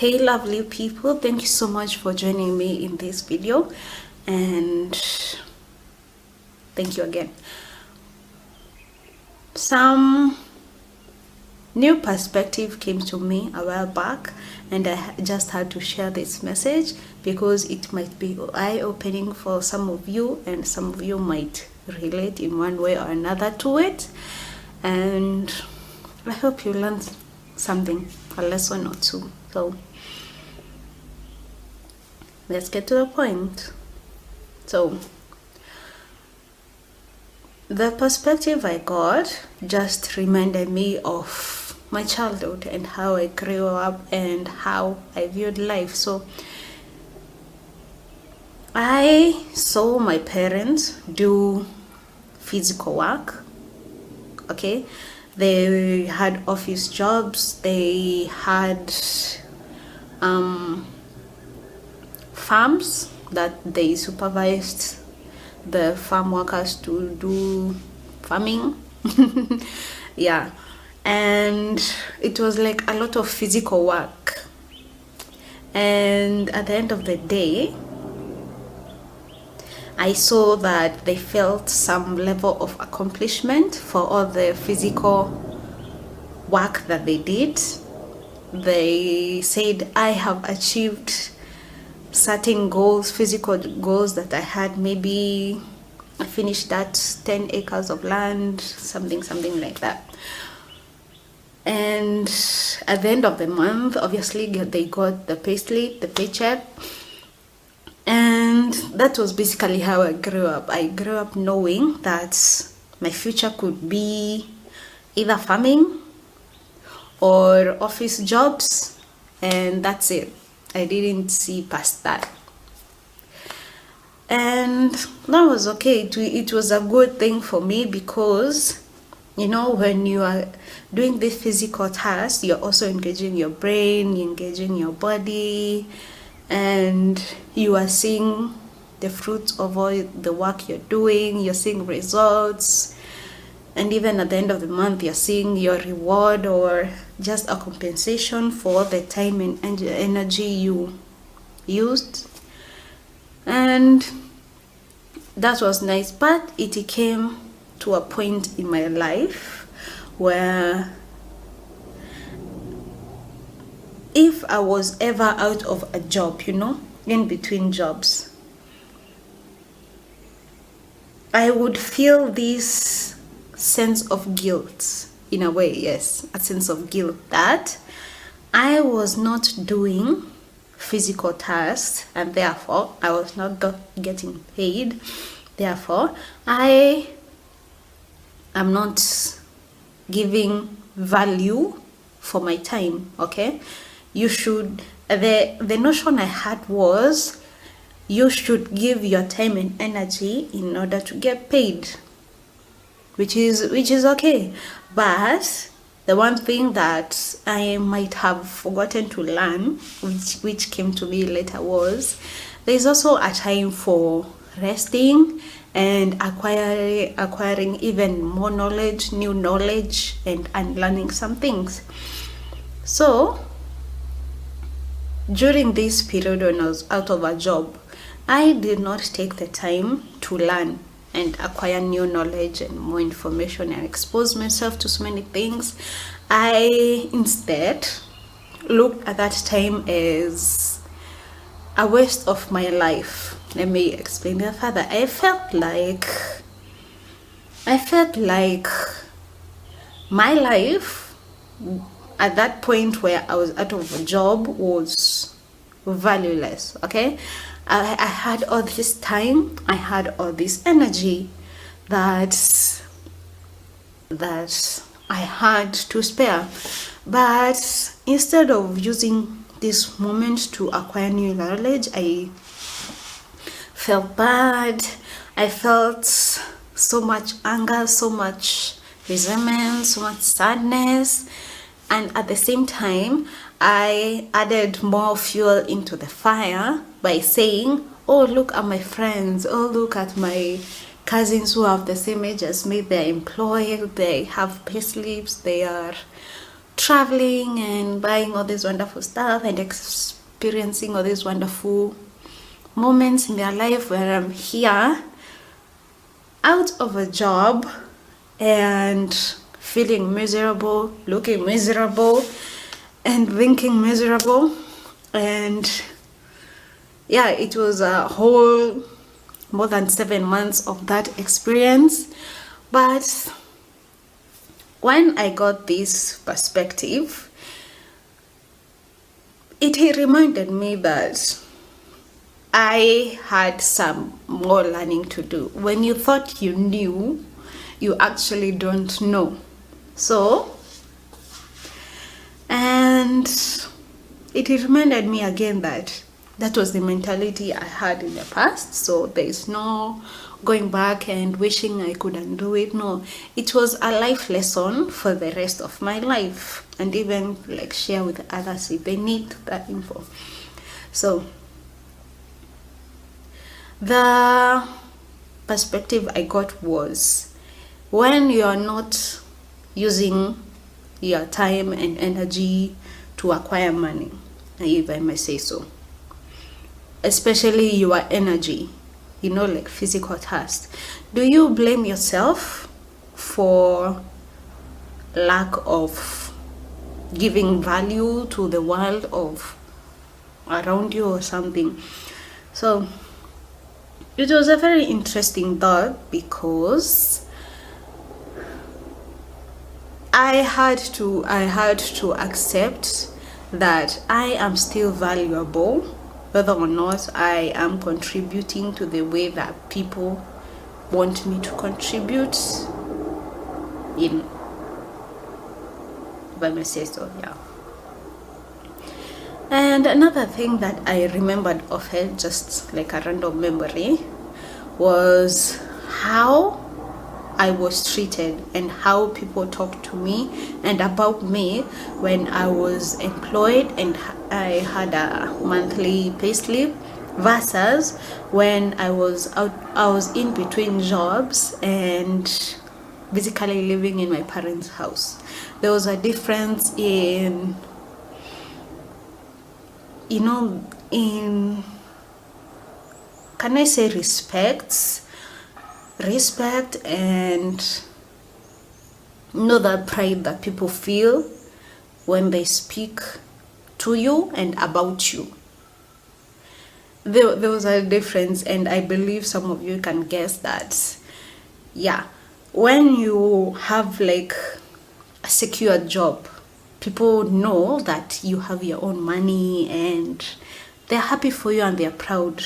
Hey lovely people, thank you so much for joining me in this video, and thank you again. Some new perspective came to me a while back, and I just had to share this message because it might be eye-opening for some of you, and some of you might relate in one way or another to it, and I hope you learned something, a lesson or two. So let's get to the point. So the perspective I got just reminded me of my childhood and how I grew up and how I viewed life. So I saw my parents do physical work. Okay, they had office jobs, they had farms that they supervised the farm workers to do farming. Yeah, and it was like a lot of physical work, and at the end of the day I saw that they felt some level of accomplishment for all the physical work that they did. They said, I have achieved certain goals, physical goals that I had. Maybe I finished that 10 acres of land, something like that. And at the end of the month, obviously they got the payslip, the paycheck. And that was basically how I grew up. I grew up knowing that my future could be either farming or office jobs, and that's it. I didn't see past that, and that was okay. It was a good thing for me because, you know, when you are doing this physical task, you're also engaging your brain, you're engaging your body, and you are seeing the fruits of all the work you're doing. You're seeing results, and even at the end of the month you're seeing your reward or just a compensation for the time and energy you used. And that was nice, but it came to a point in my life where if I was ever out of a job, you know, in between jobs, I would feel this sense of guilt. In a way, yes, a sense of guilt that I was not doing physical tasks, and therefore I was not getting paid. Therefore, I am not giving value for my time. Okay, you should, the notion I had was you should give your time and energy in order to get paid, which is okay. But the one thing that I might have forgotten to learn, which came to me later, was there's also a time for resting and acquiring even more knowledge, new knowledge, and unlearning some things. So during this period when I was out of a job, I did not take the time to learn and acquire new knowledge and more information and expose myself to so many things. I instead looked at that time as a waste of my life. Let me explain that further. I felt like my life at that point where I was out of a job was valueless. Okay, I had all this time, I had all this energy that I had to spare, but instead of using this moment to acquire new knowledge, I felt bad. I felt so much anger, so much resentment, so much sadness, and at the same time I added more fuel into the fire by saying, oh, look at my friends, oh, look at my cousins who have the same age as me, they're employed, they have pay slips, they are traveling and buying all this wonderful stuff and experiencing all these wonderful moments in their life, where I'm here out of a job and feeling miserable, looking miserable, and thinking miserable. And yeah, it was a whole more than 7 months of that experience. But when I got this perspective, it reminded me that I had some more learning to do. When you thought you knew, you actually don't know. So, and it reminded me again that that was the mentality I had in the past. So there's no going back and wishing I could undo it. No, it was a life lesson for the rest of my life, and even like share with others if they need that info. So the perspective I got was, when you are not using your time and energy to acquire money, if I may say so, especially your energy, like physical tasks, do you blame yourself for lack of giving value to the world of around you or something? So it was a very interesting thought, because I had to accept that I am still valuable, whether or not I am contributing to the way that people want me to contribute in, if I may say so, yeah. And another thing that I remembered of it, just like a random memory, was how I was treated and how people talked to me and about me when I was employed and I had a monthly payslip, versus when I was in between jobs and basically living in my parents' house. There was a difference in, can I say respect, and that pride that people feel when they speak to you and about you. There was a difference, and I believe some of you can guess that. Yeah, when you have like a secure job, people know that you have your own money and they're happy for you and they're proud.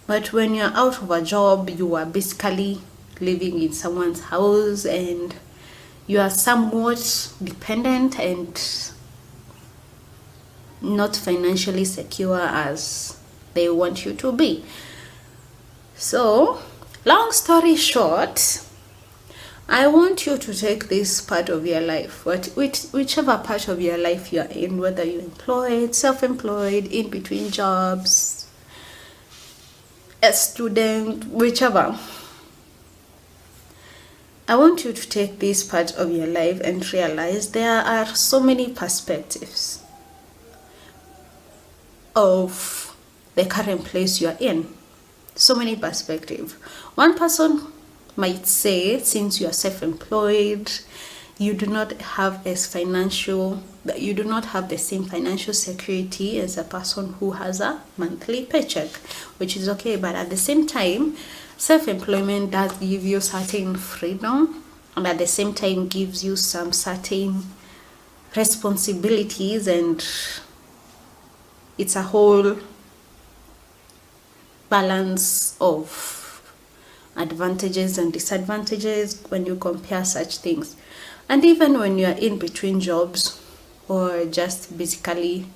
But when you're out of a job, you are basically living in someone's house and you are somewhat dependent and not financially secure as they want you to be. So, long story short, I want you to take this part of your life, whichever part of your life you're in, whether you're employed, self-employed, in between jobs, a student, whichever. I want you to take this part of your life and realize there are so many perspectives of the current place you're in. So many perspectives. One person might say, since you are self-employed, you do not have the same financial security as a person who has a monthly paycheck, which is okay. But at the same time, self-employment does give you certain freedom, and at the same time gives you some certain responsibilities, and it's a whole balance of advantages and disadvantages when you compare such things. And even when you're in between jobs or just basically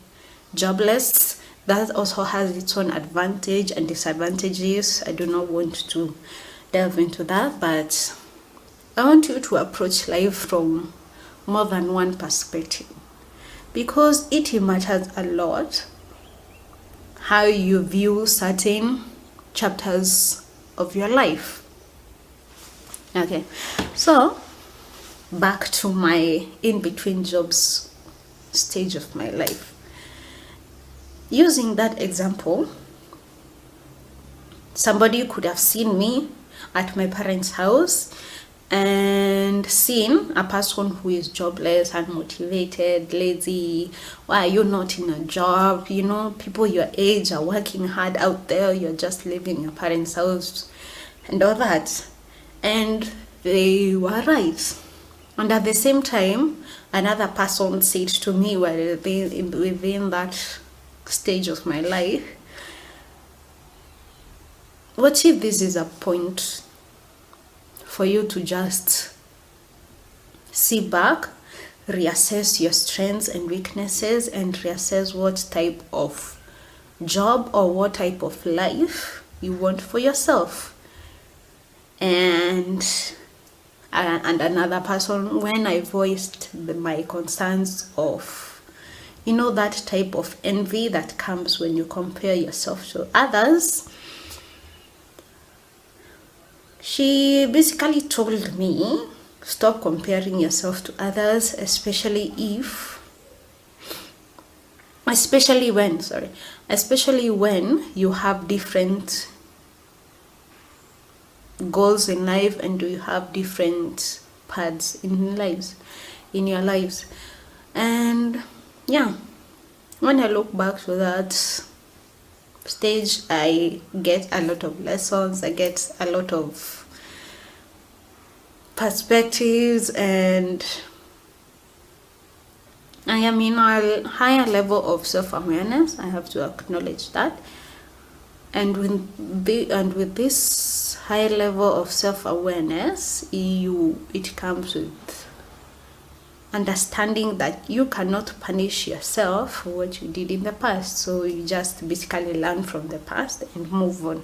jobless, that also has its own advantage and disadvantages. I do not want to delve into that, but I want you to approach life from more than one perspective, because it matters a lot how you view certain chapters of your life. Okay, so back to my in-between jobs stage of my life. Using that example, somebody could have seen me at my parents' house and seen a person who is jobless, unmotivated, lazy. Why are you not in a job? You know, people your age are working hard out there, you're just living in your parents' house and all that. And they were right. And at the same time, another person said to me while within that stage of my life, what if this is a point for you to just sit back, reassess your strengths and weaknesses, and reassess what type of job or what type of life you want for yourself? And another person, when I voiced my concerns of, you know, that type of envy that comes when you compare yourself to others, she basically told me, stop comparing yourself to others, especially when you have different goals in life and you have different paths in your lives. And yeah, when I look back to that stage, I get a lot of lessons, I get a lot of perspectives, and I am in a higher level of self-awareness. I have to acknowledge that. And with this high level of self-awareness, it comes with understanding that you cannot punish yourself for what you did in the past. So you just basically learn from the past and move on.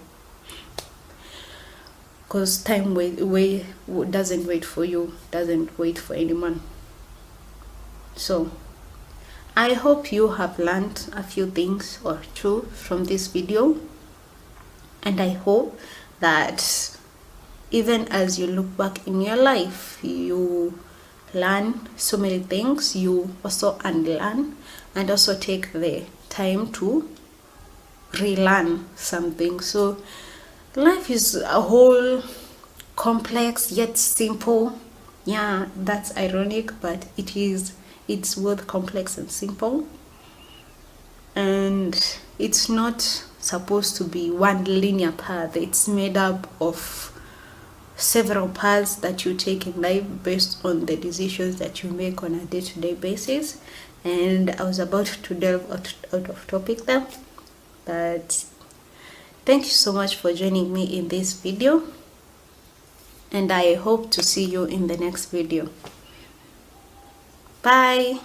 Because time doesn't wait for you, doesn't wait for anyone. So I hope you have learned a few things or two from this video. And I hope that even as you look back in your life, you learn so many things, you also unlearn, and also take the time to relearn something. So life is a whole complex yet simple. Yeah, that's ironic, but it's both complex and simple. And it's not supposed to be one linear path. It's made up of several paths that you take in life based on the decisions that you make on a day-to-day basis. And I was about to delve out of topic there, but thank you so much for joining me in this video, and I hope to see you in the next video. Bye.